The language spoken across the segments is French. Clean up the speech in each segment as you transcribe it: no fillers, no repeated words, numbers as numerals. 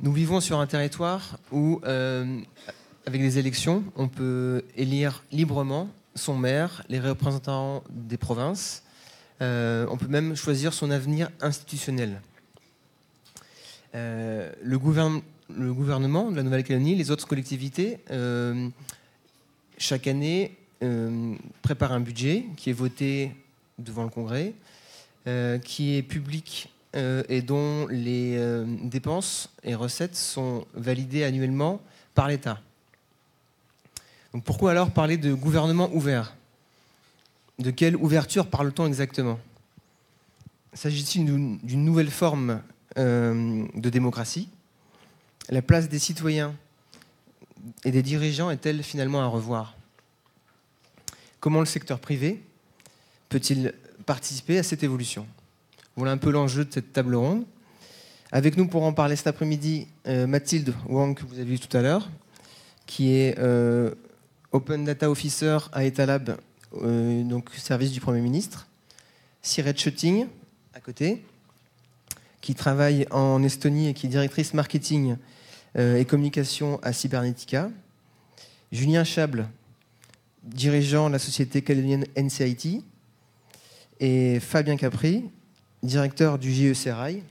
Nous vivons sur un territoire où, avec les élections, on peut élire librement son maire, les représentants des provinces. On peut même choisir son avenir institutionnel. Le gouvernement de la Nouvelle-Calédonie, les autres collectivités, chaque année, prépare un budget qui est voté devant le Congrès, qui est public et dont les dépenses et recettes sont validées annuellement par l'État. Donc pourquoi alors parler de gouvernement ouvert ? De quelle ouverture parle-t-on exactement ? S'agit-il d'une nouvelle forme de démocratie ? La place des citoyens et des dirigeants est-elle finalement à revoir ? Comment le secteur privé peut-il participer à cette évolution ? Voilà un peu l'enjeu de cette table ronde. Avec nous pour en parler cet après-midi, Mathilde Wang, que vous avez vu tout à l'heure, qui est Open Data Officer à Etalab, donc service du Premier ministre. Siret Schutting, à côté, qui travaille en Estonie et qui est directrice marketing et communication à Cybernetica. Julien Chable, dirigeant de la société calédonienne NCIT. Et Fabien Capri, directeur du GE-Serail,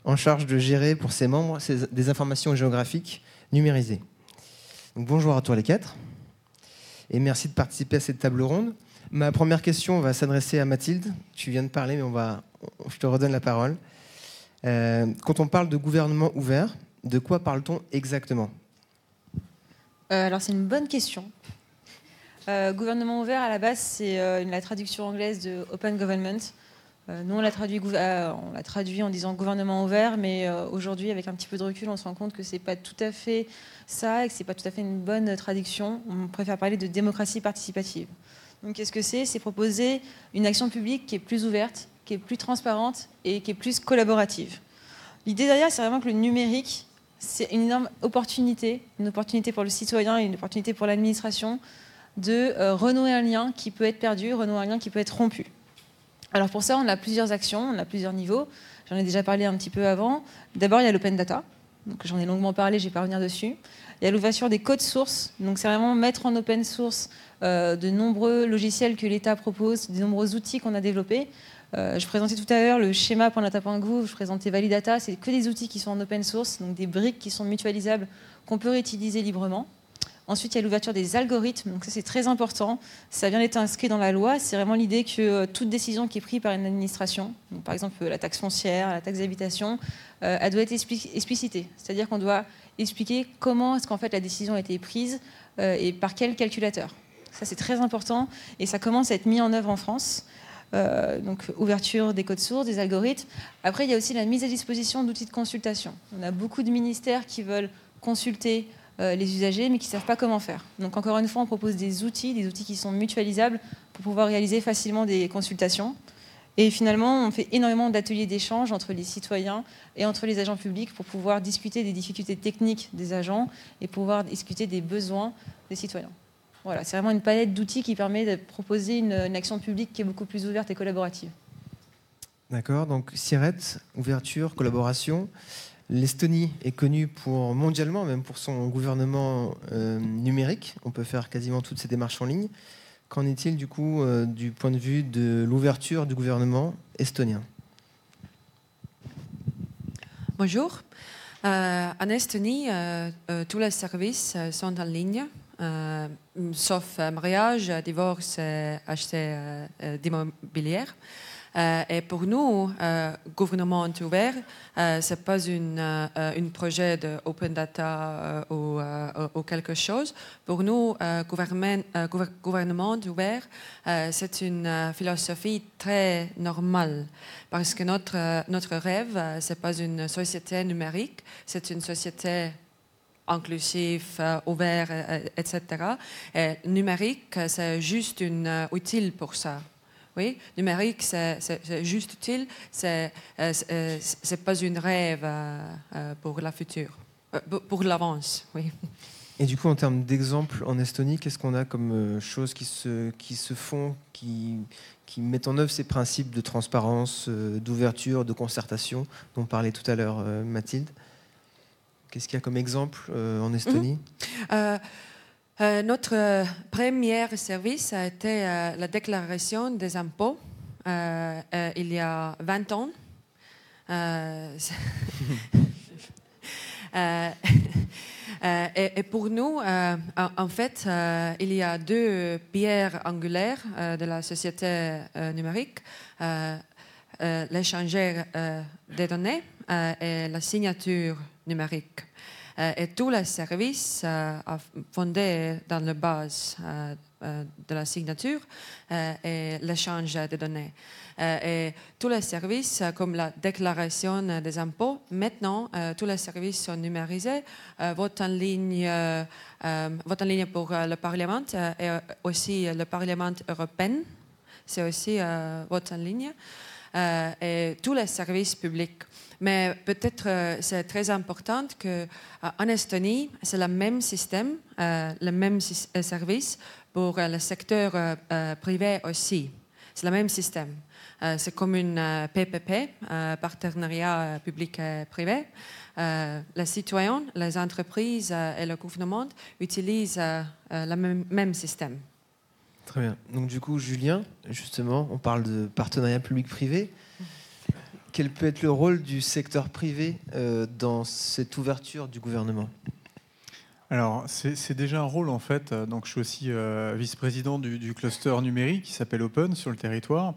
en charge de gérer pour ses membres des informations géographiques numérisées. Donc, bonjour à tous les quatre et merci de participer à cette table ronde. Ma première question va s'adresser à Mathilde. Tu viens de parler, mais je te redonne la parole. Quand on parle de gouvernement ouvert, de quoi parle-t-on exactement ? Alors c'est une bonne question. Gouvernement ouvert, à la base, c'est la traduction anglaise de Open Government. Nous, on l'a traduit en disant gouvernement ouvert, mais aujourd'hui, avec un petit peu de recul, on se rend compte que c'est pas tout à fait ça et que c'est pas tout à fait une bonne traduction. On préfère parler de démocratie participative. Donc, qu'est-ce que c'est ? C'est proposer une action publique qui est plus ouverte, qui est plus transparente et qui est plus collaborative. L'idée derrière, c'est vraiment que le numérique, c'est une énorme opportunité pour le citoyen et une opportunité pour l'administration de renouer un lien qui peut être perdu, renouer un lien qui peut être rompu. Alors pour ça, on a plusieurs actions, on a plusieurs niveaux. J'en ai déjà parlé un petit peu avant. D'abord, il y a l'open data. Donc, j'en ai longuement parlé, je ne vais pas revenir dessus. Il y a l'ouverture des codes sources. Donc, c'est vraiment mettre en open source de nombreux logiciels que l'État propose, de nombreux outils qu'on a développés. Je présentais tout à l'heure le schéma.data.gouv, je présentais Validata. C'est que des outils qui sont en open source, donc des briques qui sont mutualisables, qu'on peut réutiliser librement. Ensuite, il y a l'ouverture des algorithmes. Donc ça, c'est très important. Ça vient d'être inscrit dans la loi. C'est vraiment l'idée que toute décision qui est prise par une administration, donc par exemple la taxe foncière, la taxe d'habitation, elle doit être explicitée. C'est-à-dire qu'on doit expliquer comment est-ce qu'en fait la décision a été prise et par quel calculateur. Ça, c'est très important et ça commence à être mis en œuvre en France. Donc ouverture des codes sources, des algorithmes. Après, il y a aussi la mise à disposition d'outils de consultation. On a beaucoup de ministères qui veulent consulter les usagers, mais qui ne savent pas comment faire. Donc encore une fois, on propose des outils qui sont mutualisables pour pouvoir réaliser facilement des consultations. Et finalement, on fait énormément d'ateliers d'échange entre les citoyens et entre les agents publics pour pouvoir discuter des difficultés techniques des agents et pouvoir discuter des besoins des citoyens. Voilà, c'est vraiment une palette d'outils qui permet de proposer une action publique qui est beaucoup plus ouverte et collaborative. D'accord, donc Siret, ouverture, collaboration. L'Estonie est connue mondialement, même pour son gouvernement numérique. On peut faire quasiment toutes ces démarches en ligne. Qu'en est-il du coup du point de vue de l'ouverture du gouvernement estonien ? Bonjour. En Estonie, tous les services sont en ligne, sauf mariage, divorce, achat d'immobilier. Et pour nous, gouvernement ouvert, ce n'est pas un projet de open data ou quelque chose. Pour nous, gouvernement ouvert, c'est une philosophie très normale. Parce que notre rêve, ce n'est pas une société numérique, c'est une société inclusif, ouvert, etc. Et numérique, c'est juste un outil pour ça. Oui, numérique, c'est juste utile, c'est pas un rêve pour la future, pour l'avance, oui. Et du coup, en termes d'exemples en Estonie, qu'est-ce qu'on a comme choses qui se font, qui mettent en œuvre ces principes de transparence, d'ouverture, de concertation dont parlait tout à l'heure Mathilde ? Qu'est-ce qu'il y a comme exemple en Estonie? Notre premier service a été la déclaration des impôts il y a 20 ans. Et pour nous, en fait, il y a deux pierres angulaires de la société numérique, l'échangeur des données et la signature numérique. Et tous les services fondés dans la base de la signature et l'échange des données. Et tous les services, comme la déclaration des impôts, maintenant, tous les services sont numérisés. Vote en ligne pour le Parlement et aussi le Parlement européen, c'est aussi vote en ligne. Et tous les services publics. Mais peut-être c'est très important qu'en Estonie, c'est le même système, le même service pour le secteur privé aussi. C'est le même système. C'est comme une PPP, partenariat public et privé. Les citoyens, les entreprises et le gouvernement utilisent le même système. Très bien. Donc du coup, Julien, justement, on parle de partenariat public-privé. Quel peut être le rôle du secteur privé dans cette ouverture du gouvernement? Alors, c'est déjà un rôle, en fait. Donc, je suis aussi vice-président du cluster numérique qui s'appelle Open sur le territoire.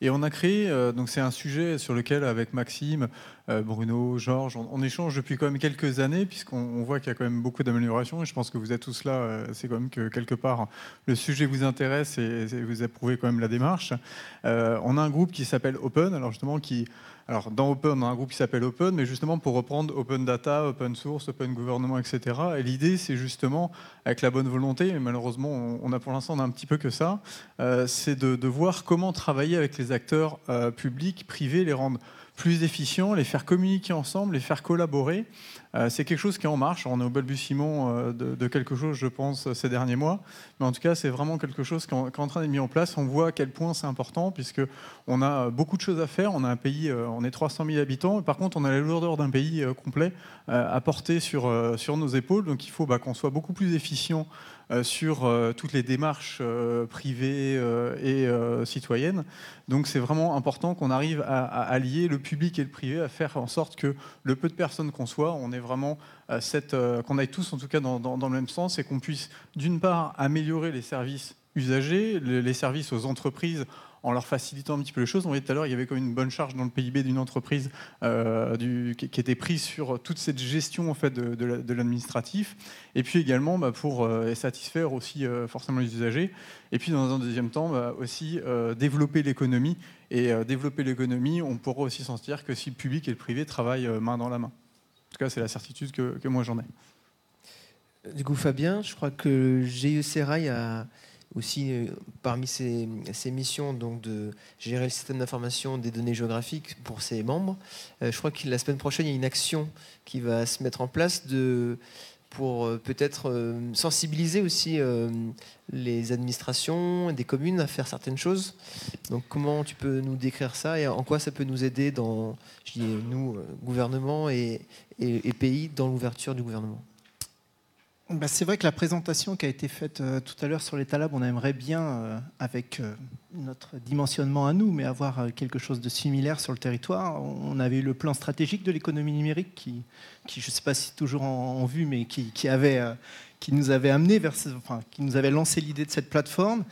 Et on a créé, donc c'est un sujet sur lequel, avec Maxime, Bruno, Georges, on échange depuis quand même quelques années, puisqu'on voit qu'il y a quand même beaucoup d'améliorations. Et je pense que vous êtes tous là, c'est quand même que quelque part, le sujet vous intéresse et vous approuvez quand même la démarche. On a un groupe qui s'appelle Open, alors justement, alors, dans Open, on a un groupe qui s'appelle Open, mais justement pour reprendre Open Data, Open Source, Open Gouvernement, etc. Et l'idée, c'est justement, avec la bonne volonté, et malheureusement, pour l'instant, on a un petit peu que ça, c'est de voir comment travailler avec les acteurs publics, privés, les rendre plus efficients, les faire communiquer ensemble, les faire collaborer. C'est quelque chose qui est en marche. On est au balbutiement de quelque chose, je pense, ces derniers mois. Mais en tout cas, c'est vraiment quelque chose qui est en train d'être mis en place. On voit à quel point c'est important, puisqu'on a beaucoup de choses à faire. On a un pays, on est 300 000 habitants. Par contre, on a la lourdeur d'un pays complet à porter sur nos épaules. Donc, il faut qu'on soit beaucoup plus efficient sur toutes les démarches privées et citoyennes. Donc c'est vraiment important qu'on arrive à allier le public et le privé, à faire en sorte que le peu de personnes qu'on soit, on ait vraiment qu'on aille tous en tout cas dans le même sens et qu'on puisse d'une part améliorer les services usagers, les services aux entreprises en leur facilitant un petit peu les choses. On voyait tout à l'heure, il y avait quand même une bonne charge dans le PIB d'une entreprise qui était prise sur toute cette gestion en fait, de l'administratif. Et puis également pour satisfaire aussi forcément les usagers. Et puis dans un deuxième temps, aussi développer l'économie. Et développer l'économie, on pourra aussi s'en sortir que si le public et le privé travaillent main dans la main. En tout cas, c'est la certitude que moi j'en ai. Du coup, Fabien, je crois que GIE Rail a aussi, parmi ses missions, donc de gérer le système d'information des données géographiques pour ses membres. Je crois que la semaine prochaine, il y a une action qui va se mettre en place pour peut-être sensibiliser aussi les administrations des communes à faire certaines choses. Donc comment tu peux nous décrire ça et en quoi ça peut nous aider dans, je dis nous, gouvernement et pays, dans l'ouverture du gouvernement? C'est vrai que la présentation qui a été faite tout à l'heure sur l'État Lab, on aimerait bien, avec notre dimensionnement à nous, mais avoir quelque chose de similaire sur le territoire. On avait eu le plan stratégique de l'économie numérique qui je ne sais pas si toujours en vue, mais qui nous avait amené qui nous avait lancé l'idée de cette plateforme.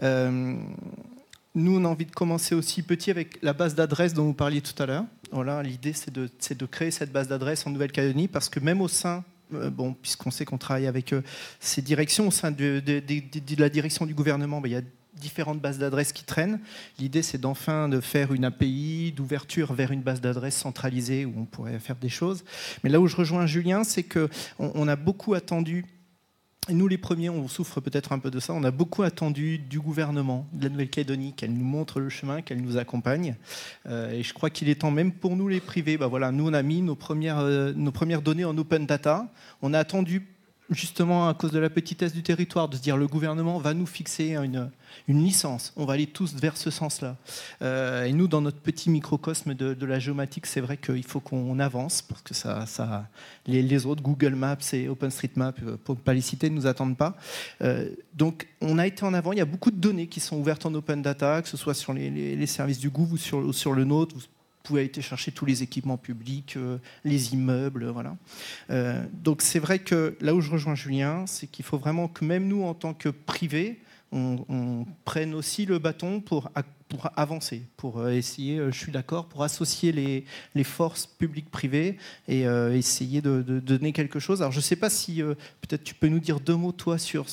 Nous, on a envie de commencer aussi petit avec la base d'adresses dont vous parliez tout à l'heure. Voilà, l'idée, c'est de créer cette base d'adresses en Nouvelle-Calédonie, parce que même au sein puisqu'on sait qu'on travaille avec ces directions, au sein de la direction du gouvernement, il y a différentes bases d'adresses qui traînent. L'idée, c'est de faire une API d'ouverture vers une base d'adresses centralisée où on pourrait faire des choses. Mais là où je rejoins Julien, c'est qu'on a beaucoup attendu. Et nous, les premiers, on souffre peut-être un peu de ça. On a beaucoup attendu du gouvernement de la Nouvelle-Calédonie qu'elle nous montre le chemin, qu'elle nous accompagne. Et je crois qu'il est temps, même pour nous les privés, nous, on a mis nos premières données en open data. On a attendu justement à cause de la petitesse du territoire, de se dire le gouvernement va nous fixer une licence, on va aller tous vers ce sens-là. Et nous, dans notre petit microcosme de la géomatique, c'est vrai qu'il faut qu'on avance, parce que les autres, Google Maps et OpenStreetMap, pour ne pas les citer, ne nous attendent pas. Donc on a été en avant, il y a beaucoup de données qui sont ouvertes en open data, que ce soit sur les services du Google ou sur le nôtre. Vous pouvez aller chercher tous les équipements publics, les immeubles, voilà. Donc c'est vrai que là où je rejoins Julien, c'est qu'il faut vraiment que même nous, en tant que privés, on prenne aussi le bâton pour avancer, pour essayer, je suis d'accord, pour associer les forces publiques-privées et essayer de donner quelque chose. Alors je ne sais pas si peut-être tu peux nous dire 2 mots toi sur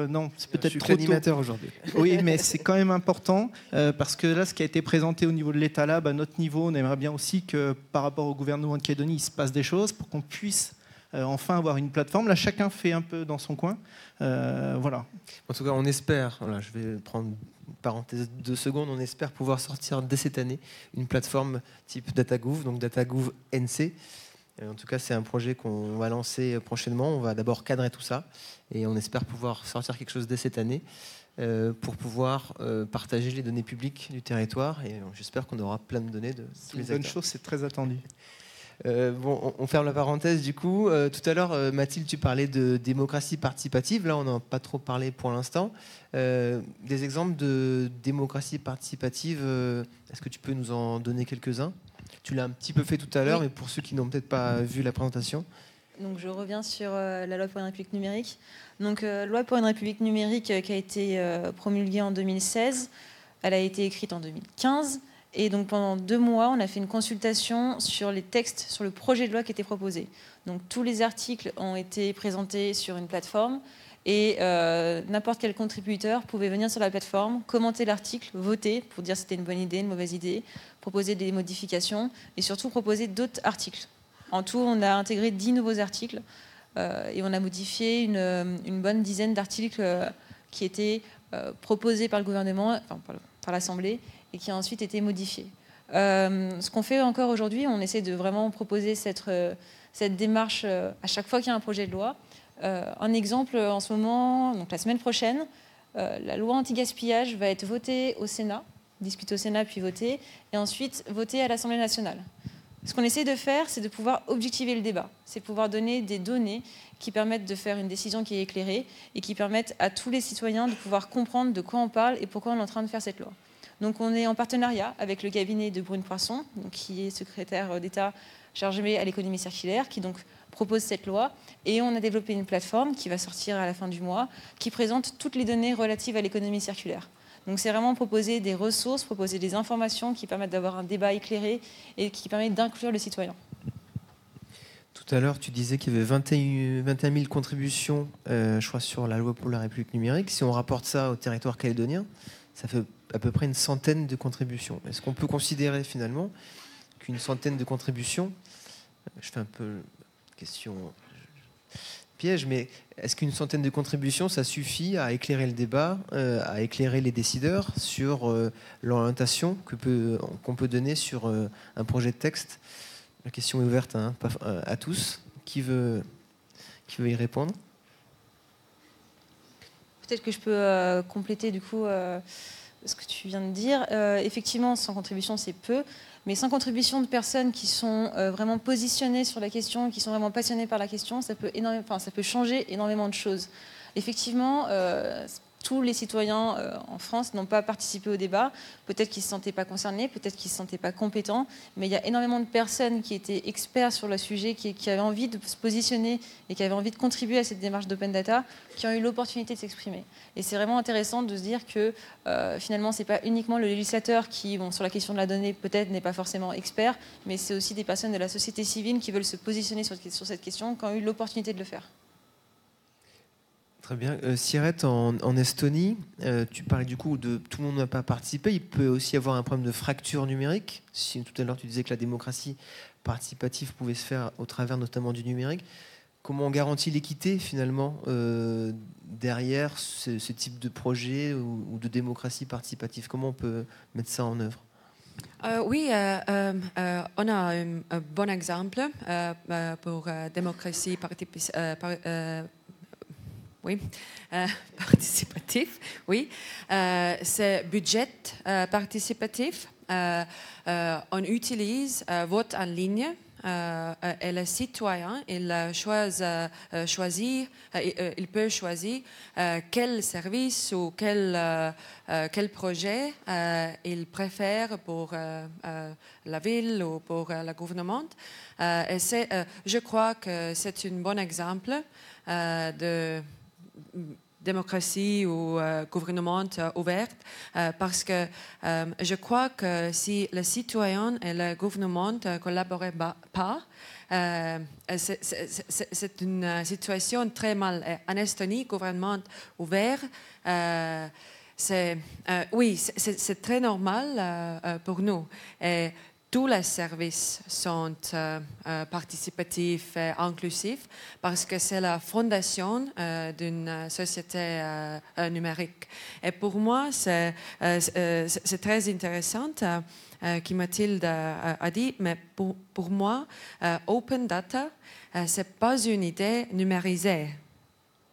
non, c'est peut-être je suis trop animateur aujourd'hui. Oui, mais c'est quand même important parce que là, ce qui a été présenté au niveau de l'État Lab, à notre niveau, on aimerait bien aussi que par rapport au gouvernement de Calédonie, il se passe des choses pour qu'on puisse enfin avoir une plateforme. Là, chacun fait un peu dans son coin. Voilà. En tout cas, on espère, voilà, je vais prendre une parenthèse de 2 secondes, on espère pouvoir sortir dès cette année une plateforme type DataGouv, donc DataGouv NC. En tout cas, c'est un projet qu'on va lancer prochainement. On va d'abord cadrer tout ça et on espère pouvoir sortir quelque chose dès cette année pour pouvoir partager les données publiques du territoire. Et j'espère qu'on aura plein de données de tous les acteurs. C'est une bonne chose, c'est très attendu. Bon, on ferme la parenthèse du coup. Tout à l'heure, Mathilde, tu parlais de démocratie participative. Là, on n'en a pas trop parlé pour l'instant. Des exemples de démocratie participative, est-ce que tu peux nous en donner quelques-uns ? Tu l'as un petit peu fait tout à l'heure, Oui. mais pour ceux qui n'ont peut-être pas vu la présentation. Donc je reviens sur la loi pour une république numérique. Donc loi pour une république numérique qui a été promulguée en 2016. Elle a été écrite en 2015. Et donc pendant 2 mois, on a fait une consultation sur les textes, sur le projet de loi qui était proposé. Donc tous les articles ont été présentés sur une plateforme et n'importe quel contributeur pouvait venir sur la plateforme, commenter l'article, voter pour dire si c'était une bonne idée, une mauvaise idée, proposer des modifications et surtout proposer d'autres articles. En tout, on a intégré 10 nouveaux articles et on a modifié une bonne dizaine d'articles qui étaient proposés par le gouvernement, enfin, par l'Assemblée, et qui a ensuite été modifié. Ce qu'on fait encore aujourd'hui, on essaie de vraiment proposer cette démarche à chaque fois qu'il y a un projet de loi. Un exemple, en ce moment, donc la semaine prochaine, la loi anti-gaspillage va être votée au Sénat, discutée au Sénat puis votée, et ensuite votée à l'Assemblée nationale. Ce qu'on essaie de faire, c'est de pouvoir objectiver le débat, c'est pouvoir donner des données qui permettent de faire une décision qui est éclairée et qui permettent à tous les citoyens de pouvoir comprendre de quoi on parle et pourquoi on est en train de faire cette loi. Donc on est en partenariat avec le cabinet de Brune Poisson, donc qui est secrétaire d'État chargé à l'économie circulaire, qui donc propose cette loi. Et on a développé une plateforme qui va sortir à la fin du mois, qui présente toutes les données relatives à l'économie circulaire. Donc c'est vraiment proposer des ressources, proposer des informations qui permettent d'avoir un débat éclairé et qui permettent d'inclure le citoyen. Tout à l'heure, tu disais qu'il y avait 21 000 contributions, je crois, sur la loi pour la République numérique. Si on rapporte ça au territoire calédonien, ça fait à peu près une centaine de contributions. Est-ce qu'on peut considérer finalement qu'une centaine de contributions, je fais un peu question piège, mais est-ce qu'une centaine de contributions, ça suffit à éclairer le débat, à éclairer les décideurs sur l'orientation qu'on peut donner sur un projet de texte ? La question est ouverte à tous. Qui veut y répondre ? Peut-être que je peux compléter du coup ce que tu viens de dire. Effectivement, 100 contributions, c'est peu, mais 100 contributions de personnes qui sont vraiment positionnées sur la question, qui sont vraiment passionnées par la question, ça peut changer énormément de choses. Effectivement, tous les citoyens en France n'ont pas participé au débat. Peut-être qu'ils ne se sentaient pas concernés, peut-être qu'ils ne se sentaient pas compétents, mais il y a énormément de personnes qui étaient experts sur le sujet, qui avaient envie de se positionner et qui avaient envie de contribuer à cette démarche d'open data, qui ont eu l'opportunité de s'exprimer. Et c'est vraiment intéressant de se dire que finalement, ce n'est pas uniquement le législateur qui, sur la question de la donnée, peut-être n'est pas forcément expert, mais c'est aussi des personnes de la société civile qui veulent se positionner sur cette question, qui ont eu l'opportunité de le faire. Très bien. Sirette, en Estonie, tu parlais du coup de tout le monde n'a pas participé. Il peut aussi y avoir un problème de fracture numérique. Si tout à l'heure tu disais que la démocratie participative pouvait se faire au travers notamment du numérique, comment on garantit l'équité finalement derrière ce type de projet ou de démocratie participative ? Comment on peut mettre ça en œuvre ? Oui, on a un bon exemple pour démocratie participative oui, participatif, oui. C'est budget participatif. On utilise vote en ligne. Et le citoyen, il peut choisir quel service ou quel projet il préfère pour la ville ou pour le gouvernement. Et je crois que c'est un bon exemple de démocratie ou gouvernement ouvert, parce que je crois que si le citoyen et le gouvernement ne collaborent pas, c'est une situation très mal. En Estonie, gouvernement ouvert, c'est très normal pour nous. Et tous les services sont participatifs et inclusifs parce que c'est la fondation d'une société numérique. Et pour moi, c'est très intéressant qui Mathilde a dit, mais pour moi, Open Data, ce n'est pas une idée numérisée.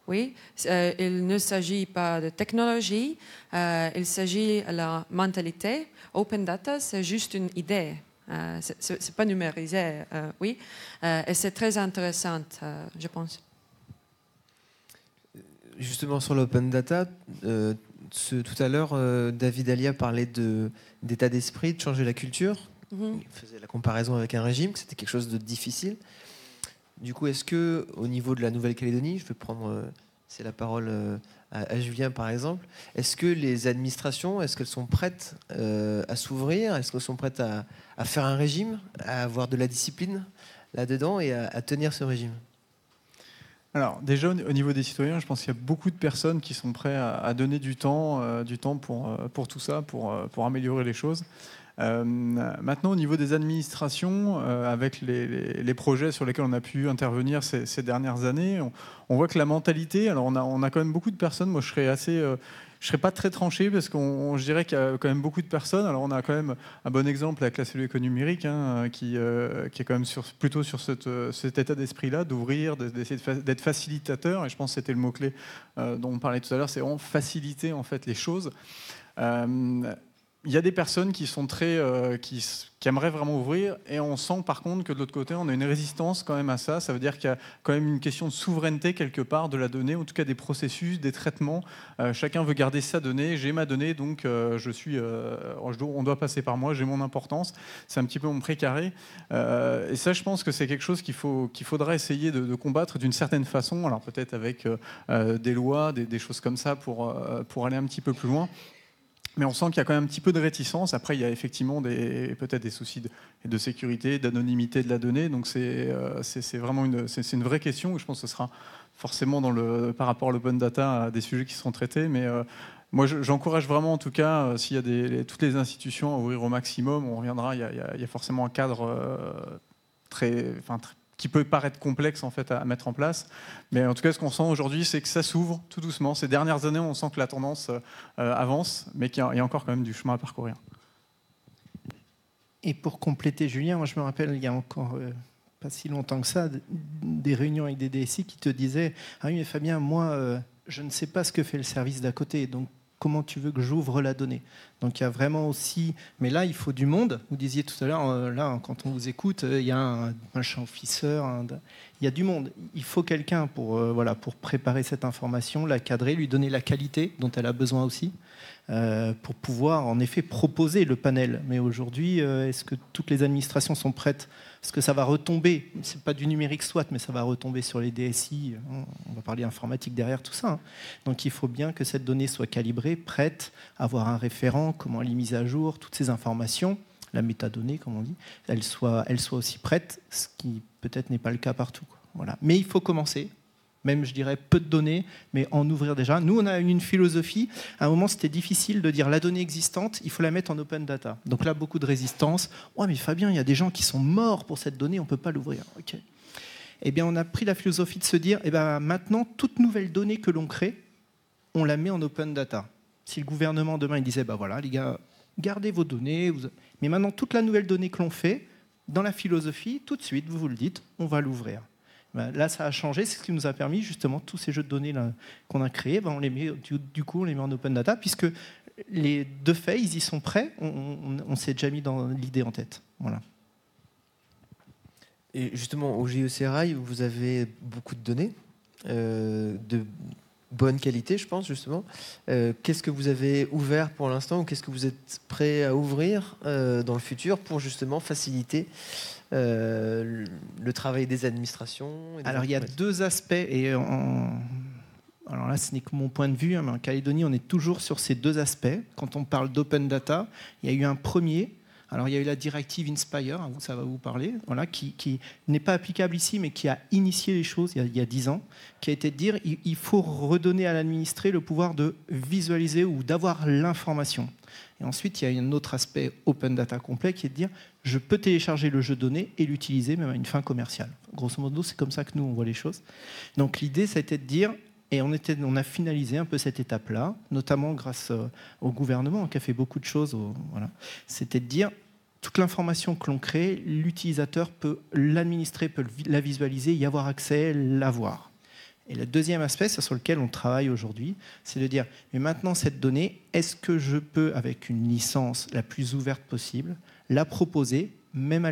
Oui, il ne s'agit pas de technologie, il s'agit de la mentalité. Open Data, c'est juste une idée. C'est pas numérisé, oui. Et c'est très intéressant, je pense. Justement, sur l'open data, tout à l'heure, David Alia parlait d'état d'esprit, de changer la culture. Il faisait la comparaison avec un régime, que c'était quelque chose de difficile. Du coup, est-ce que, au niveau de la Nouvelle-Calédonie, je vais prendre la parole à Julien par exemple, est-ce que les administrations, est-ce qu'elles sont prêtes à s'ouvrir, est-ce qu'elles sont prêtes à faire un régime, à avoir de la discipline là-dedans et à tenir ce régime? Alors déjà au niveau des citoyens, je pense qu'il y a beaucoup de personnes qui sont prêtes à donner du temps pour tout ça, pour améliorer les choses. Maintenant, au niveau des administrations, avec les projets sur lesquels on a pu intervenir ces dernières années, on voit que la mentalité, alors on a quand même beaucoup de personnes, moi je serais pas très tranché parce je dirais qu'il y a quand même beaucoup de personnes. Alors on a quand même un bon exemple avec la cellule économie numérique qui est quand même plutôt sur cet état d'esprit-là, d'ouvrir, d'essayer d'être facilitateur. Et je pense que c'était le mot-clé dont on parlait tout à l'heure, c'est vraiment faciliter en fait les choses. Il y a des personnes qui sont qui aimeraient vraiment ouvrir, et on sent par contre que de l'autre côté, on a une résistance quand même à ça. Ça veut dire qu'il y a quand même une question de souveraineté quelque part de la donnée, en tout cas des processus, des traitements. Chacun veut garder sa donnée. J'ai ma donnée, donc on doit passer par moi. J'ai mon importance. C'est un petit peu mon précaré. Et ça, je pense que c'est quelque chose qu'il faudra essayer de combattre d'une certaine façon. Alors peut-être avec des lois, des choses comme ça pour aller un petit peu plus loin. Mais on sent qu'il y a quand même un petit peu de réticence. Après, il y a effectivement peut-être des soucis de sécurité, d'anonymité de la donnée. Donc c'est vraiment une vraie question. Je pense que ce sera forcément par rapport à l'open data des sujets qui seront traités. Mais moi, j'encourage vraiment, en tout cas, s'il y a toutes les institutions à ouvrir au maximum, on reviendra. Il y a forcément un cadre qui peut paraître complexe en fait à mettre en place, mais en tout cas ce qu'on sent aujourd'hui, c'est que ça s'ouvre tout doucement. Ces dernières années, on sent que la tendance avance, mais qu'il y a encore quand même du chemin à parcourir. Et pour compléter, Julien, moi je me rappelle, il y a encore pas si longtemps que ça, des réunions avec des DSI qui te disaient « Ah oui, mais Fabien, moi, je ne sais pas ce que fait le service d'à côté, donc comment tu veux que j'ouvre la donnée ?» Donc il y a vraiment aussi... Mais là, il faut du monde. Vous disiez tout à l'heure, là, quand on vous écoute, il y a un champ officer, il y a du monde. Il faut quelqu'un pour préparer cette information, la cadrer, lui donner la qualité dont elle a besoin aussi, pour pouvoir en effet proposer le panel. Mais aujourd'hui, est-ce que toutes les administrations sont prêtes ? Parce que ça va retomber, c'est pas du numérique soit, mais ça va retomber sur les DSI, on va parler informatique derrière tout ça. Donc il faut bien que cette donnée soit calibrée, prête, avoir un référent, comment elle est mise à jour, toutes ces informations, la métadonnée comme on dit, elle soit aussi prête, ce qui peut-être n'est pas le cas partout. Voilà. Mais il faut commencer. Même, je dirais, peu de données, mais en ouvrir déjà. Nous, on a une philosophie. À un moment, c'était difficile de dire la donnée existante, il faut la mettre en open data. Donc là, beaucoup de résistance. « Ouais, mais Fabien, il y a des gens qui sont morts pour cette donnée, on ne peut pas l'ouvrir. » Okay. Eh bien, on a pris la philosophie de se dire, maintenant, toute nouvelle donnée que l'on crée, on la met en open data. Si le gouvernement, demain, il disait, voilà, les gars, gardez vos données. Mais maintenant, toute la nouvelle donnée que l'on fait, dans la philosophie, tout de suite, vous le dites, on va l'ouvrir. Là, ça a changé. C'est ce qui nous a permis, justement, tous ces jeux de données qu'on a créés, on les met, du coup, on les met en open data, puisque les deux faits, ils y sont prêts. On s'est déjà mis dans l'idée en tête. Voilà. Et justement, au JEC-Rail, vous avez beaucoup de données, de bonne qualité, je pense, justement. Qu'est-ce que vous avez ouvert pour l'instant, ou qu'est-ce que vous êtes prêt à ouvrir dans le futur pour justement faciliter le travail des administrations et des Alors, il y a deux aspects, et alors là, ce n'est que mon point de vue, mais en Calédonie, on est toujours sur ces deux aspects. Quand on parle d'open data, il y a eu un premier. Alors, il y a eu la directive Inspire, ça va vous parler, voilà, qui n'est pas applicable ici, mais qui a initié les choses il y a 10 ans, qui a été de dire il faut redonner à l'administré le pouvoir de visualiser ou d'avoir l'information. Et ensuite, il y a un autre aspect open data complet qui est de dire je peux télécharger le jeu de données et l'utiliser même à une fin commerciale. Grosso modo, c'est comme ça que nous, on voit les choses. Donc, l'idée, ça a été de dire, et on a finalisé un peu cette étape-là, notamment grâce au gouvernement qui a fait beaucoup de choses. Voilà. C'était de dire, toute l'information que l'on crée, l'utilisateur peut l'administrer, peut la visualiser, y avoir accès, la voir. Et le deuxième aspect, c'est sur lequel on travaille aujourd'hui, c'est de dire, mais maintenant cette donnée, est-ce que je peux, avec une licence la plus ouverte possible, la proposer, même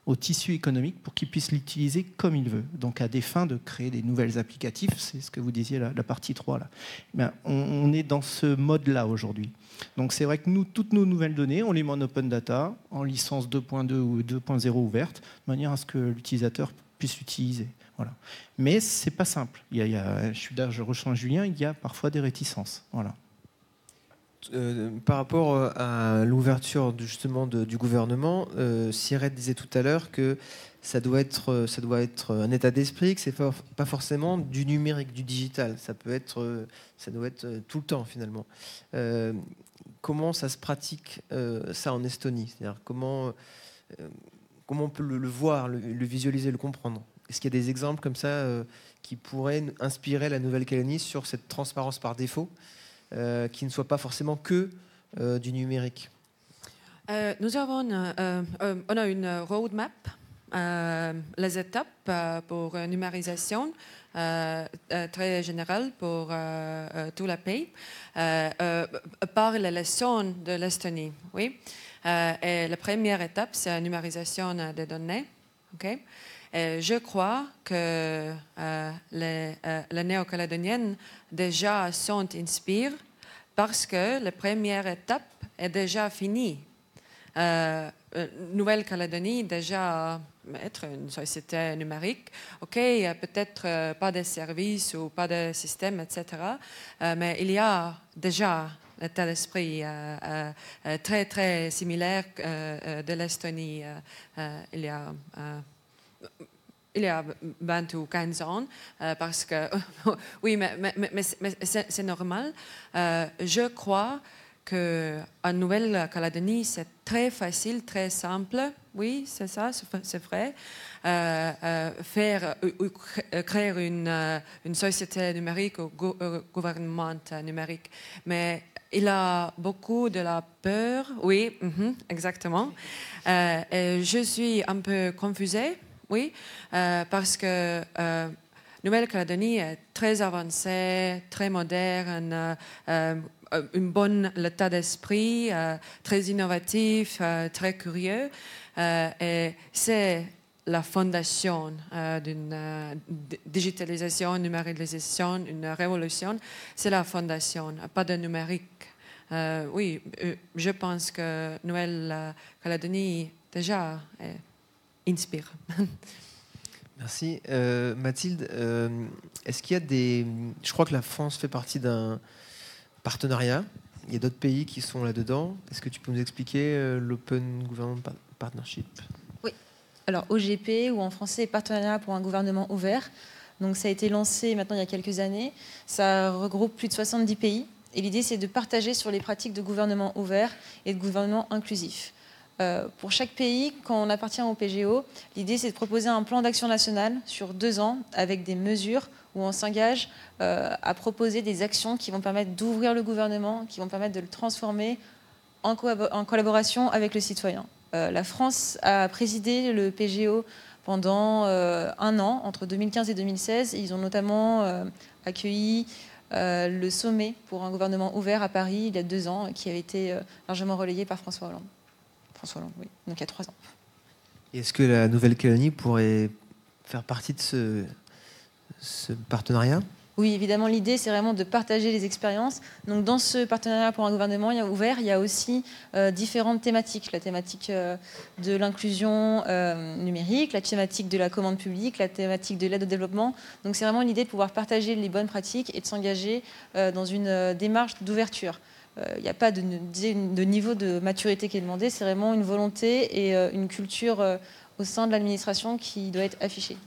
au tissu économique, pour qu'il puisse l'utiliser comme il veut. Donc à des fins de créer des nouvelles applicatifs, c'est ce que vous disiez, la partie 3. Là. Bien, on est dans ce mode-là aujourd'hui. Donc c'est vrai que nous, toutes nos nouvelles données, on les met en open data, en licence 2.2 ou 2.0 ouverte, de manière à ce que l'utilisateur puisse l'utiliser. Voilà. Mais c'est pas simple. Je rejoins Julien, il y a parfois des réticences. Voilà. Par rapport à l'ouverture justement du gouvernement, Siret disait tout à l'heure que ça doit être un état d'esprit, que c'est pas forcément du numérique, du digital. Ça doit être tout le temps finalement. Comment ça se pratique ça en Estonie? C'est-à-dire comment on peut le voir, le visualiser, le comprendre? Est-ce qu'il y a des exemples comme ça qui pourraient inspirer la Nouvelle-Calédonie sur cette transparence par défaut? Qui ne soit pas forcément que du numérique. Nous avons on a une roadmap, les étapes pour numérisation très générale pour tout le pays, par les leçons de l'Estonie. Oui. Et la première étape, c'est la numérisation des données. Okay. Je crois que les néo-calédoniennes déjà sont inspirées parce que la première étape est déjà finie. Nouvelle-Calédonie déjà être une société numérique. OK, peut-être pas de services ou pas de système, etc. Mais il y a déjà l'état d'esprit très, très similaire de l'Estonie. Il y a 20 ou 15 ans, parce que, oui, mais c'est normal. Je crois qu'en Nouvelle-Calédonie, c'est très facile, très simple. Oui, c'est ça, c'est vrai. Créer une société numérique ou gouvernement numérique. Mais il a beaucoup de la peur. Oui, exactement. Et je suis un peu confusée. Oui, parce que Nouvelle-Calédonie est très avancée, très moderne, une bonne état d'esprit, très innovatif, très curieux. Et c'est la fondation d'une digitalisation, numérisation, une révolution. C'est la fondation, pas de numérique. Oui, je pense que Nouvelle-Calédonie déjà inspire. Merci. Mathilde, est-ce qu'il y a Je crois que la France fait partie d'un partenariat. Il y a d'autres pays qui sont là-dedans. Est-ce que tu peux nous expliquer l'Open Government Partnership? Oui. Alors, OGP, ou en français, Partenariat pour un gouvernement ouvert. Donc, ça a été lancé maintenant il y a quelques années. Ça regroupe plus de 70 pays. Et l'idée, c'est de partager sur les pratiques de gouvernement ouvert et de gouvernement inclusif. Pour chaque pays, quand on appartient au PGO, l'idée c'est de proposer un plan d'action national sur 2 ans avec des mesures où on s'engage à proposer des actions qui vont permettre d'ouvrir le gouvernement, qui vont permettre de le transformer en collaboration avec le citoyen. La France a présidé le PGO pendant 1 an, entre 2015 et 2016. Ils ont notamment accueilli le sommet pour un gouvernement ouvert à Paris il y a 2 ans, qui avait été largement relayé par François Hollande. François Hollande, oui, donc il y a 3 ans. Et est-ce que la Nouvelle-Calédonie pourrait faire partie de ce partenariat ? Oui, évidemment, l'idée, c'est vraiment de partager les expériences. Donc, dans ce partenariat pour un gouvernement ouvert, il y a aussi différentes thématiques. La thématique de l'inclusion numérique, la thématique de la commande publique, la thématique de l'aide au développement. Donc, c'est vraiment l'idée de pouvoir partager les bonnes pratiques et de s'engager dans une démarche d'ouverture. Il n'y a pas de niveau de maturité qui est demandé, c'est vraiment une volonté et une culture au sein de l'administration qui doit être affichée.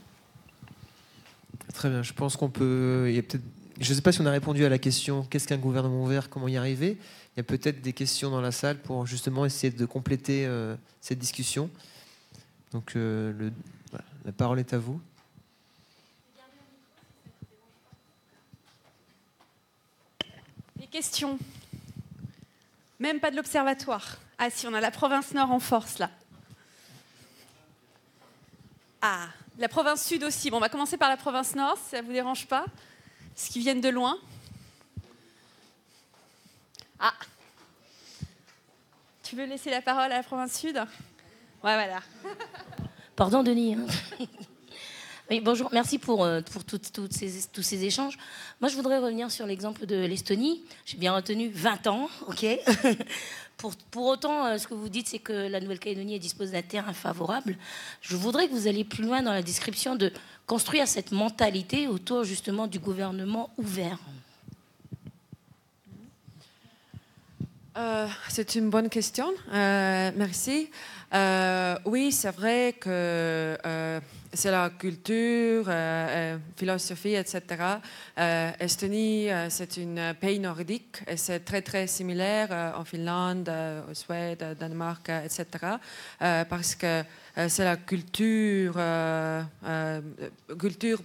Très bien, je pense qu'on peut... Il y a peut-être... Je ne sais pas si on a répondu à la question « Qu'est-ce qu'un gouvernement ouvert ? Comment y arriver ?» Il y a peut-être des questions dans la salle pour justement essayer de compléter cette discussion. Donc voilà, la parole est à vous. Les questions. Même pas de l'observatoire. Ah si, on a la province Nord en force là. Ah, la province Sud aussi. Bon, on va commencer par la province Nord, si ça ne vous dérange pas. Parce qu'ils viennent de loin. Ah. Tu veux laisser la parole à la province Sud ? Ouais, voilà. Pardon, Denis. Oui, bonjour, merci pour tous ces échanges. Moi, je voudrais revenir sur l'exemple de l'Estonie. J'ai bien retenu 20 ans, ok. Pour autant, ce que vous dites, c'est que la Nouvelle-Calédonie dispose d'un terrain favorable. Je voudrais que vous alliez plus loin dans la description de construire cette mentalité autour justement du gouvernement ouvert. C'est une bonne question. Merci. Oui, c'est vrai que c'est la culture, philosophie, etc. Estonie, c'est un pays nordique et c'est très, très similaire en Finlande, en Suède, Danemark, etc. Parce que c'est la culture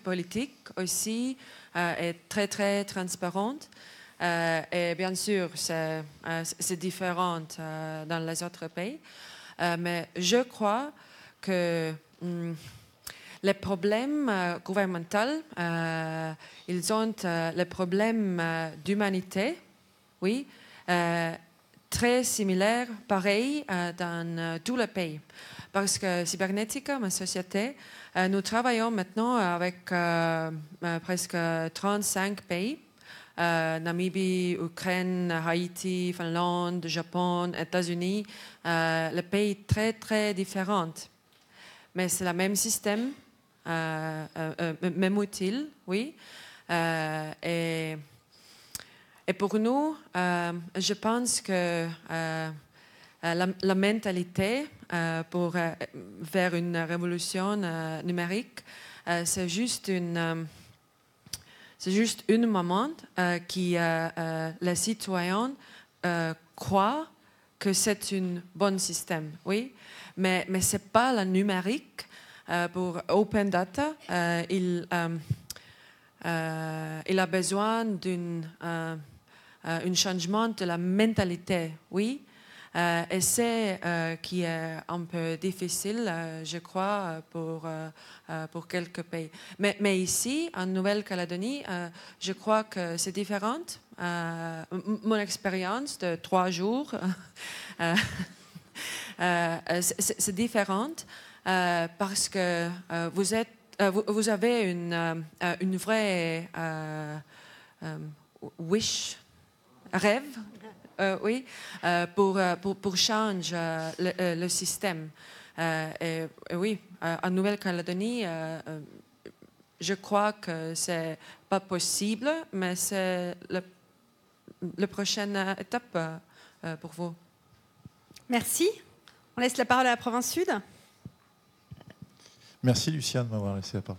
politique aussi est très, très transparente. Et bien sûr, c'est différent dans les autres pays. Mais je crois que les problèmes gouvernementaux, ils ont les problèmes d'humanité, oui, très similaires, pareils dans tous les pays. Parce que Cybernetica, ma société, nous travaillons maintenant avec presque 35 pays. Namibie, Ukraine, Haïti, Finlande, Japon, États-Unis, les pays très très différents. Mais c'est le même système, même outil, oui. Et pour nous, je pense que la mentalité pour vers une révolution numérique, c'est juste un moment qui les citoyens croient que c'est un bon système, oui, mais ce n'est pas le numérique. Pour Open Data, il a besoin d'un changement de la mentalité, oui. Et c'est qui est un peu difficile, je crois, pour quelques pays. Mais ici, en Nouvelle-Calédonie, je crois que c'est différent. Mon expérience de 3 jours, c'est différent parce que vous avez une vraie rêve. Oui, pour changer le système. Et oui, en Nouvelle-Calédonie, je crois que c'est pas possible, mais c'est la prochaine étape pour vous. Merci. On laisse la parole à la province Sud. Merci Luciane de m'avoir laissé la parole.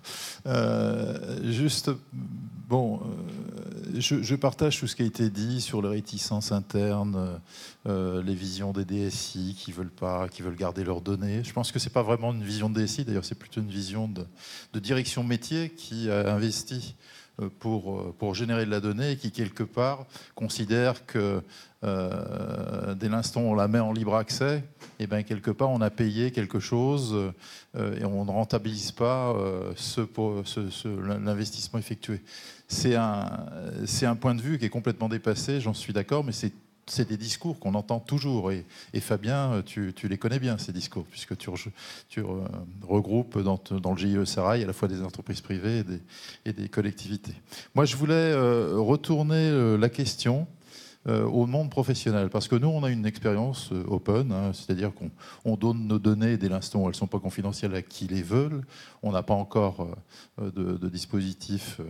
Je partage tout ce qui a été dit sur les réticences internes, les visions des DSI qui veulent garder leurs données. Je pense que c'est pas vraiment une vision de DSI, d'ailleurs c'est plutôt une vision de direction métier qui a investi pour générer de la donnée et qui, quelque part, considère que dès l'instant où on la met en libre accès, et bien, quelque part, on a payé quelque chose et on ne rentabilise pas l'investissement effectué. C'est un point de vue qui est complètement dépassé, j'en suis d'accord, mais c'est des discours qu'on entend toujours. Et Fabien, tu les connais bien, ces discours, puisque tu regroupes dans le GIE Sarail à la fois des entreprises privées et des collectivités. Moi, je voulais retourner la question au monde professionnel, parce que nous, on a une expérience open, hein, c'est-à-dire qu'on donne nos données dès l'instant où elles ne sont pas confidentielles à qui les veulent. On n'a pas encore de dispositif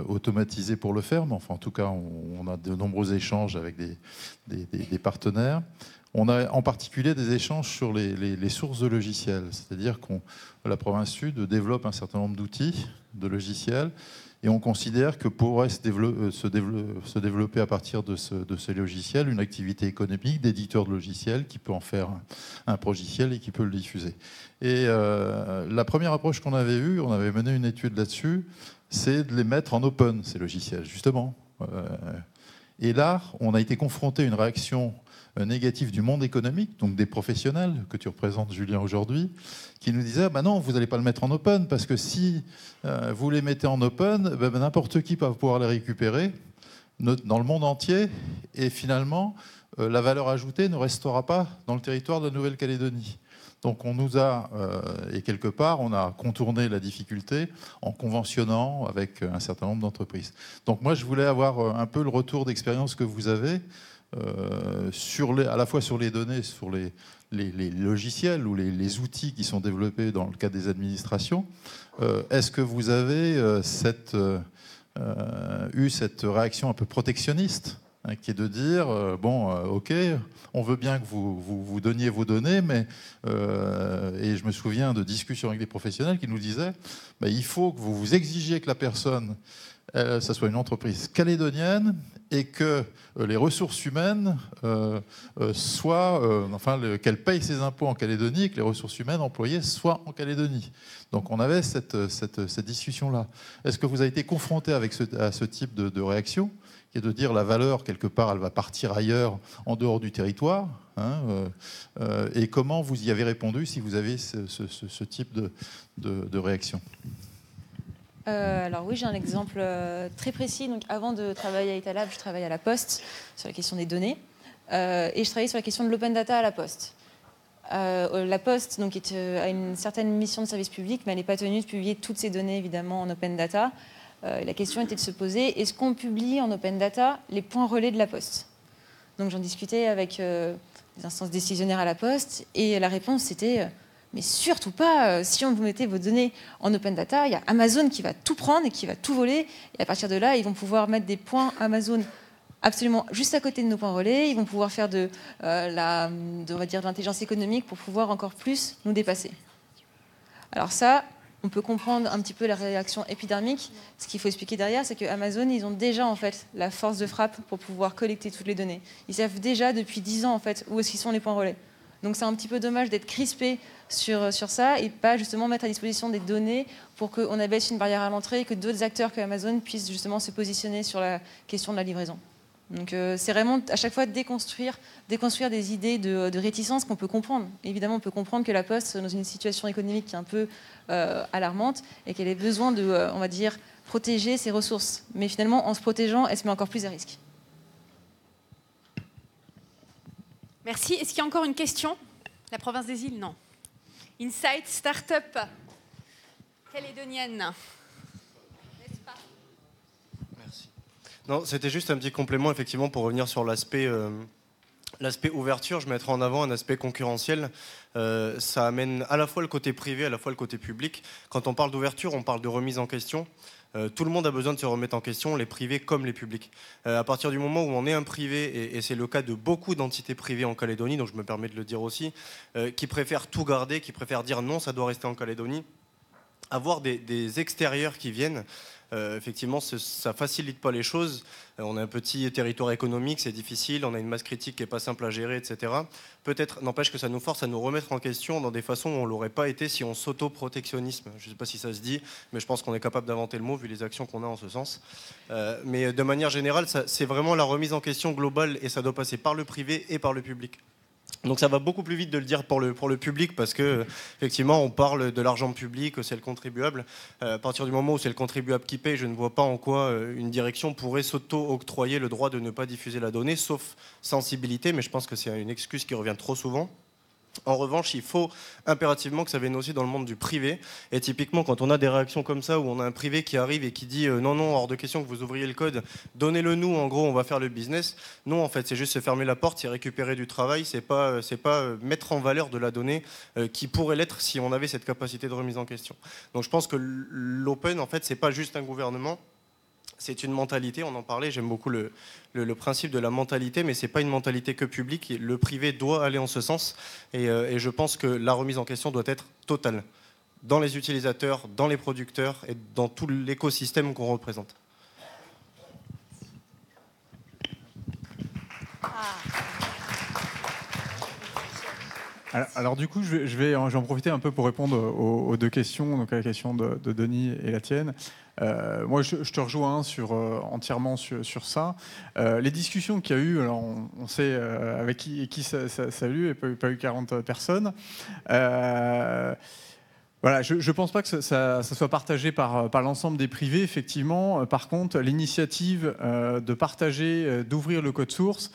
automatisé pour le faire, mais enfin, en tout cas, on a de nombreux échanges avec des partenaires. On a en particulier des échanges sur les sources de logiciels, c'est-à-dire que la province Sud développe un certain nombre d'outils, de logiciels, et on considère que pourrait se développer à partir de ces logiciels une activité économique d'éditeur de logiciels qui peut en faire un logiciel et qui peut le diffuser. Et la première approche qu'on avait eue, on avait mené une étude là-dessus, c'est de les mettre en open, ces logiciels, justement. Et là, on a été confronté à une réaction négative du monde économique, donc des professionnels que tu représentes, Julien, aujourd'hui, qui nous disaient bah non, vous n'allez pas le mettre en open, parce que si vous les mettez en open, n'importe qui va pouvoir les récupérer dans le monde entier, et finalement, la valeur ajoutée ne restera pas dans le territoire de la Nouvelle-Calédonie. Donc on nous a, et quelque part, on a contourné la difficulté en conventionnant avec un certain nombre d'entreprises. Donc moi, je voulais avoir un peu le retour d'expérience que vous avez, à la fois sur les données, sur les logiciels ou les outils qui sont développés dans le cadre des administrations. Est-ce que vous avez eu cette réaction un peu protectionniste, hein, qui est de dire ok, on veut bien que vous donniez vos données, mais et je me souviens de discussions avec des professionnels qui nous disaient il faut que vous exigiez que la personne, ça soit une entreprise calédonienne, et que les ressources humaines qu'elle paye ses impôts en Calédonie et que les ressources humaines employées soient en Calédonie. Donc on avait cette discussion-là. Est-ce que vous avez été confronté à ce type de réaction, qui est de dire la valeur, quelque part, elle va partir ailleurs, en dehors du territoire, hein, et comment vous y avez répondu, si vous avez ce type de réaction? Alors oui, j'ai un exemple très précis. Donc, avant de travailler à Italab, je travaillais à la Poste sur la question des données, et je travaillais sur la question de l'open data à la Poste. La Poste donc, a une certaine mission de service public, mais elle n'est pas tenue de publier toutes ces données évidemment en open data. La question était de se poser, est-ce qu'on publie en open data les points relais de la Poste? Donc j'en discutais avec les instances décisionnaires à la Poste, et la réponse c'était mais surtout pas, si on vous mettez vos données en open data, il y a Amazon qui va tout prendre et qui va tout voler, et à partir de là, ils vont pouvoir mettre des points Amazon absolument juste à côté de nos points relais, ils vont pouvoir faire de l'intelligence économique pour pouvoir encore plus nous dépasser. Alors ça, on peut comprendre un petit peu la réaction épidermique. Ce qu'il faut expliquer derrière, c'est que Amazon, ils ont déjà en fait la force de frappe pour pouvoir collecter toutes les données. Ils savent déjà depuis 10 ans en fait où est-ce qu'ils sont les points relais. Donc c'est un petit peu dommage d'être crispé sur ça et pas justement mettre à disposition des données pour qu'on abaisse une barrière à l'entrée et que d'autres acteurs que Amazon puissent justement se positionner sur la question de la livraison. Donc c'est vraiment à chaque fois déconstruire des idées de réticence qu'on peut comprendre. Évidemment, on peut comprendre que la Poste, dans une situation économique qui est un peu alarmante, et qu'elle ait besoin de, on va dire, protéger ses ressources. Mais finalement, en se protégeant, elle se met encore plus à risque. Merci. Est-ce qu'il y a encore une question? La province des îles, non. Insight Startup calédonienne. N'est-ce pas? Merci. Non, c'était juste un petit complément, effectivement, pour revenir sur l'aspect ouverture. Je mettrai en avant un aspect concurrentiel. Ça amène à la fois le côté privé, à la fois le côté public. Quand on parle d'ouverture, on parle de remise en question. Tout le monde a besoin de se remettre en question, les privés comme les publics. À partir du moment où on est un privé, et c'est le cas de beaucoup d'entités privées en Calédonie, donc je me permets de le dire aussi, qui préfèrent tout garder, qui préfèrent dire non, ça doit rester en Calédonie, avoir des extérieurs qui viennent, Effectivement, ça facilite pas les choses. On a un petit territoire économique, c'est difficile, on a une masse critique qui n'est pas simple à gérer, etc. Peut-être, n'empêche que ça nous force à nous remettre en question dans des façons où on ne l'aurait pas été si on s'auto-protectionnisme. Je ne sais pas si ça se dit, mais je pense qu'on est capable d'inventer le mot vu les actions qu'on a en ce sens. Mais de manière générale, c'est vraiment la remise en question globale et ça doit passer par le privé et par le public. Donc ça va beaucoup plus vite de le dire pour le public parce que effectivement on parle de l'argent public, c'est le contribuable. À partir du moment où c'est le contribuable qui paye, je ne vois pas en quoi une direction pourrait s'auto-octroyer le droit de ne pas diffuser la donnée, sauf sensibilité, mais je pense que c'est une excuse qui revient trop souvent. En revanche, il faut impérativement que ça vienne aussi dans le monde du privé. Et typiquement, quand on a des réactions comme ça, où on a un privé qui arrive et qui dit non, hors de question que vous ouvriez le code, donnez-le nous, en gros, on va faire le business. Non, en fait, c'est juste se fermer la porte, c'est récupérer du travail, c'est pas mettre en valeur de la donnée qui pourrait l'être si on avait cette capacité de remise en question. Donc je pense que l'open, en fait, c'est pas juste un gouvernement. C'est une mentalité, on en parlait, j'aime beaucoup le principe de la mentalité, mais ce n'est pas une mentalité que publique, le privé doit aller en ce sens, et je pense que la remise en question doit être totale, dans les utilisateurs, dans les producteurs, et dans tout l'écosystème qu'on représente. Alors du coup, je vais en profiter un peu pour répondre aux deux questions, donc à la question de Denis et la tienne. Moi, je te rejoins entièrement sur ça. Les discussions qu'il y a eu, alors on sait avec qui ça a eu, il n'y a pas eu 40 personnes. Voilà, je ne pense pas que ça soit partagé par l'ensemble des privés, effectivement. Par contre, l'initiative de partager, d'ouvrir le code source,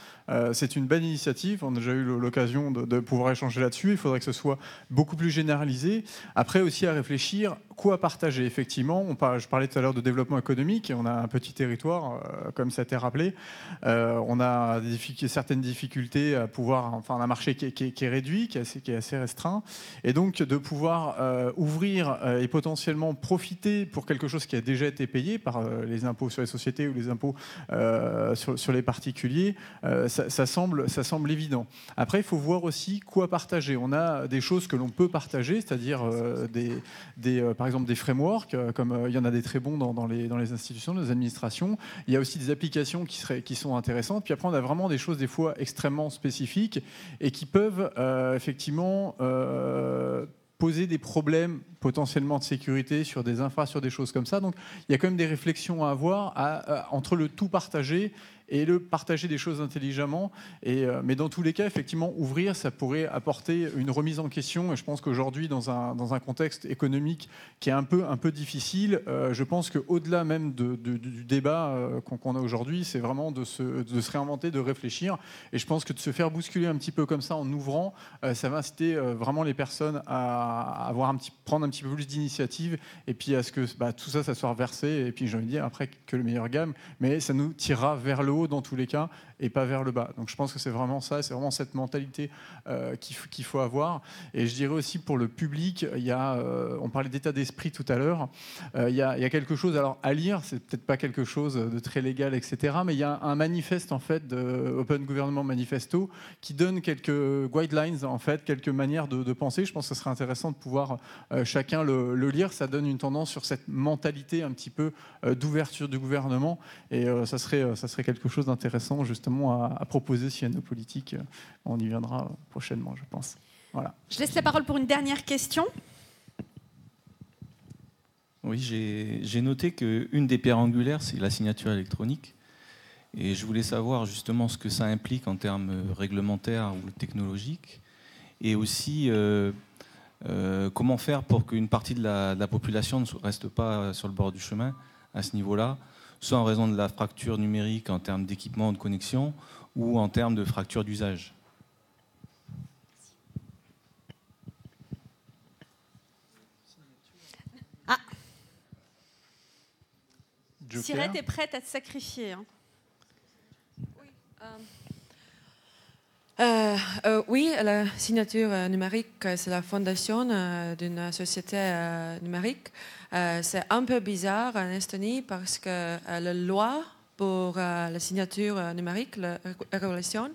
c'est une belle initiative. On a déjà eu l'occasion de pouvoir échanger là-dessus. Il faudrait que ce soit beaucoup plus généralisé. Après, aussi à réfléchir, quoi partager, effectivement. Je parlais tout à l'heure de développement économique. On a un petit territoire, comme ça a été rappelé. On a certaines difficultés à pouvoir... Enfin, un marché qui est réduit, qui est assez restreint. Et donc, de pouvoir... ouvrir et potentiellement profiter pour quelque chose qui a déjà été payé par les impôts sur les sociétés ou les impôts sur les particuliers, ça semble évident. Après, il faut voir aussi quoi partager. On a des choses que l'on peut partager, c'est-à-dire par exemple des frameworks, comme il y en a des très bons dans les institutions, dans les administrations. Il y a aussi des applications qui sont intéressantes. Puis après, on a vraiment des choses des fois extrêmement spécifiques et qui peuvent effectivement... poser des problèmes potentiellement de sécurité sur des infras, sur des choses comme ça. Donc il y a quand même des réflexions à avoir entre le tout partager et le partager des choses intelligemment. Mais dans tous les cas, effectivement, ouvrir, ça pourrait apporter une remise en question. Et je pense qu'aujourd'hui, dans un contexte économique qui est un peu difficile, je pense qu'au-delà même du débat qu'on a aujourd'hui, c'est vraiment de se réinventer, de réfléchir. Et je pense que de se faire bousculer un petit peu comme ça en ouvrant, ça va inciter vraiment les personnes à prendre un petit peu plus d'initiative et puis à ce que tout ça soit reversé. Et puis j'ai envie de dire après que le meilleur gamme, mais ça nous tirera vers le haut dans tous les cas et pas vers le bas. Donc je pense que c'est vraiment ça, c'est vraiment cette mentalité qu'il faut avoir. Et je dirais aussi pour le public, on parlait d'état d'esprit tout à l'heure, il y a quelque chose alors à lire, c'est peut-être pas quelque chose de très légal, etc. Mais il y a un manifeste en fait de Open Government Manifesto qui donne quelques guidelines en fait, quelques manières de penser. Je pense que ce serait intéressant de pouvoir chacun le lire. Ça donne une tendance sur cette mentalité un petit peu d'ouverture du gouvernement et ça serait quelque chose d'intéressant justement à proposer s'il y a nos politiques. On y viendra prochainement, je pense. Voilà. Je laisse la parole pour une dernière question. Oui, j'ai noté qu'une des pierres angulaires, c'est la signature électronique. Et je voulais savoir justement ce que ça implique en termes réglementaires ou technologiques. Et aussi, comment faire pour qu'une partie de la population ne reste pas sur le bord du chemin à ce niveau-là, soit en raison de la fracture numérique en termes d'équipement de connexion ou en termes de fracture d'usage. Ah, Joker. Sirette est prête à te sacrifier. Hein. Oui, la signature numérique, c'est la fondation d'une société numérique. C'est un peu bizarre en Estonie parce que la loi pour la signature numérique, la régulation,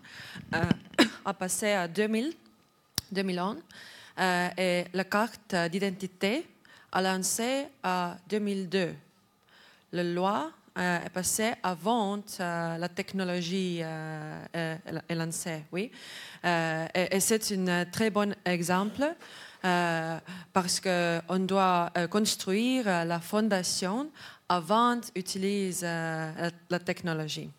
a passé à 2001 et la carte d'identité a lancé en 2002. la loi est passée avant la technologie est lancée. Oui. Et c'est un très bon exemple parce qu'on doit construire la fondation avant d'utiliser la technologie.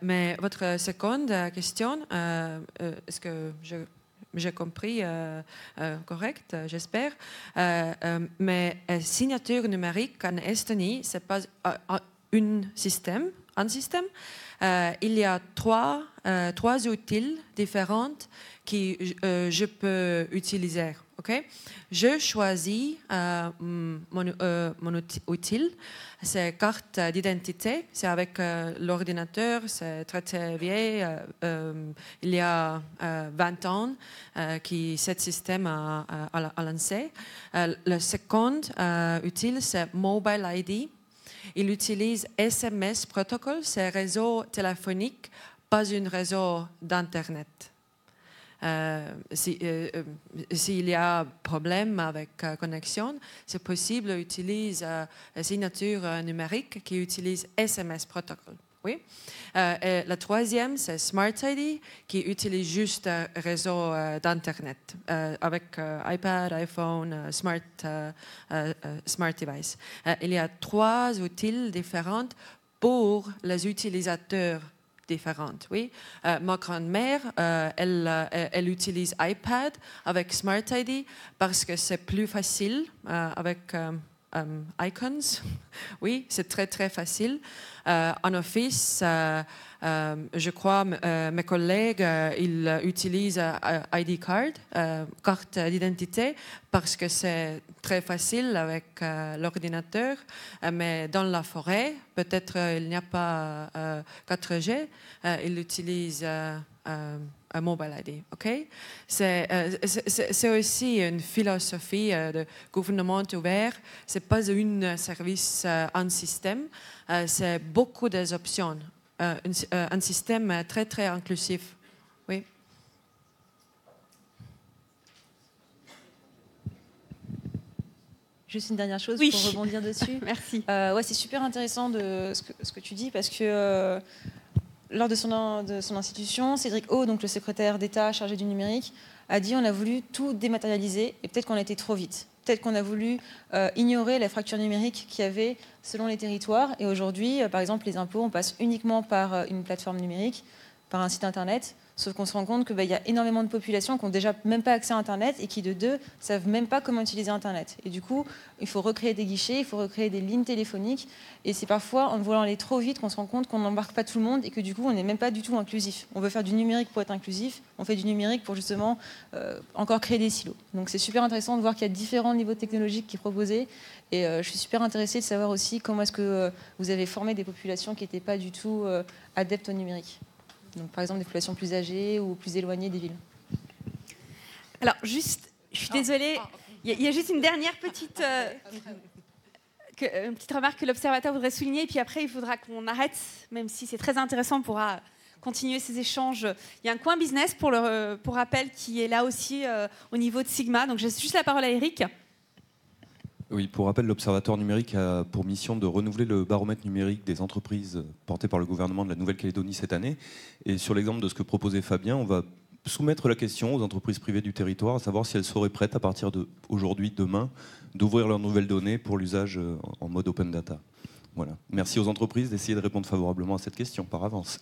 Mais votre seconde question, est-ce que j'ai compris correct, j'espère. Mais signature numérique en Estonie, ce n'est pas un système. Il y a trois outils différents que je peux utiliser. Okay? Je choisis mon outil, c'est carte d'identité, c'est avec l'ordinateur, c'est très vieil. Il y a 20 ans que ce système a lancé. Le second outil, c'est Mobile ID. Il utilise SMS protocol, c'est un réseau téléphonique, pas un réseau d'Internet. S'il y a problème avec connexion, c'est possible d'utiliser la signature numérique qui utilise SMS protocol. Oui. Et la troisième, c'est Smart ID qui utilise juste un réseau d'Internet avec iPad, iPhone, Smart Device. Il y a trois outils différents pour les utilisateurs différentes. Oui. Ma grand-mère, elle utilise iPad avec Smart ID parce que c'est plus facile avec icons. Oui, c'est très facile. En office, je crois mes collègues ils utilisent ID card, carte d'identité, parce que c'est très facile avec l'ordinateur. Mais dans la forêt, peut-être il n'y a pas 4G, ils utilisent un mobile ID. Okay? C'est aussi une philosophie de gouvernement ouvert. Ce n'est pas un service en système, c'est beaucoup des options. Un système très inclusif. Oui. Juste une dernière chose pour rebondir dessus. Merci. Ouais, c'est super intéressant ce que tu dis parce que lors de son institution, Cédric O, donc le secrétaire d'État chargé du numérique, a dit on a voulu tout dématérialiser et peut-être qu'on a été trop vite. Peut-être qu'on a voulu ignorer la fracture numérique qu'il y avait selon les territoires. Et aujourd'hui, par exemple, les impôts, on passe uniquement par une plateforme numérique, par un site internet. Sauf qu'on se rend compte qu'il y a énormément de populations qui n'ont déjà même pas accès à Internet et qui, de deux, ne savent même pas comment utiliser Internet. Et du coup, il faut recréer des guichets, il faut recréer des lignes téléphoniques. Et c'est parfois, en voulant aller trop vite, qu'on se rend compte qu'on n'embarque pas tout le monde et que du coup, on n'est même pas du tout inclusif. On veut faire du numérique pour être inclusif, on fait du numérique pour justement encore créer des silos. Donc c'est super intéressant de voir qu'il y a différents niveaux technologiques qui sont proposés. Et je suis super intéressée de savoir aussi comment est-ce que vous avez formé des populations qui n'étaient pas du tout adeptes au numérique. Donc, par exemple, des populations plus âgées ou plus éloignées des villes. Alors, juste, je suis désolée, il y a juste une dernière petite, une petite remarque que l'observateur voudrait souligner, et puis après, il faudra qu'on arrête, même si c'est très intéressant, on pourra continuer ces échanges. Il y a un coin business, pour rappel, qui est là aussi au niveau de Sigma. Donc, je laisse juste la parole à Eric. Oui, pour rappel, l'Observatoire numérique a pour mission de renouveler le baromètre numérique des entreprises porté par le gouvernement de la Nouvelle-Calédonie cette année. Et sur l'exemple de ce que proposait Fabien, on va soumettre la question aux entreprises privées du territoire, à savoir si elles seraient prêtes à partir d'aujourd'hui, demain, d'ouvrir leurs nouvelles données pour l'usage en mode open data. Voilà. Merci aux entreprises d'essayer de répondre favorablement à cette question par avance.